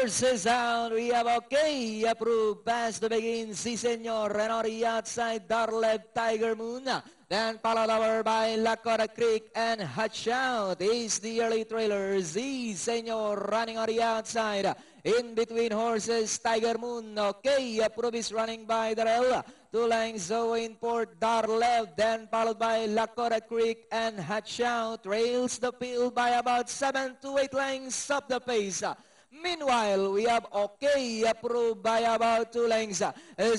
horses out. We have okay, approved. Pass to begin, Si Senor. And on the outside, Darlev, Tiger Moon. Then followed over by Lakota Creek and Hatchout is the early trailer. Si Senor running on the outside. In between horses, Tiger Moon. Okay, approved is running by Darrell. 2 lengths away in port, Darlev. Then followed by Lakota Creek and Hatchout. Trails the field by about 7 to 8 lengths of the pace. Meanwhile, we have okay, approved by about 2 lengths.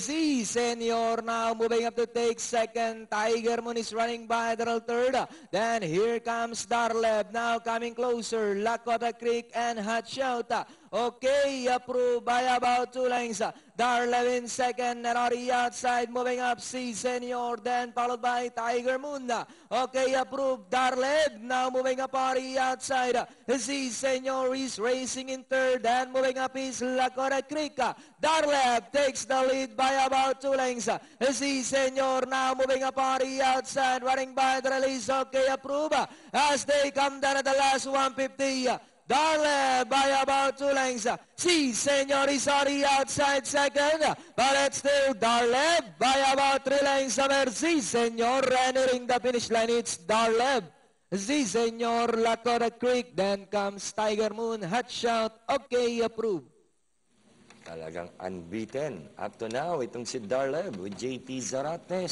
Si Senor now moving up to take second. Tiger Moon is running by the third. Then here comes Darlev now coming closer. Lakota Creek and Hatchout. Okay, approved by about 2 lengths. Darlev in second and on the outside moving up Si Senor. Then followed by Tiger Moon. Okay, approved. Darlev now moving up on the outside. Si Senor is racing in third and moving up is Lakota Creek. Darlev takes the lead by about 2 lengths. Si Senor now moving up on the outside running by the release. Okay, approved as they come down at the last 150. Darlev by about 2 lengths. Si Senor is on the outside second, but it's still Darlev by about 3 lengths over Si Senor. Entering the finish line, it's Darlev, Si Senor, Lakota Creek, then comes Tiger Moon, Hatchout, okay, approved. Talagang unbeaten. Up to now, itong si Darlev with JT Zarate.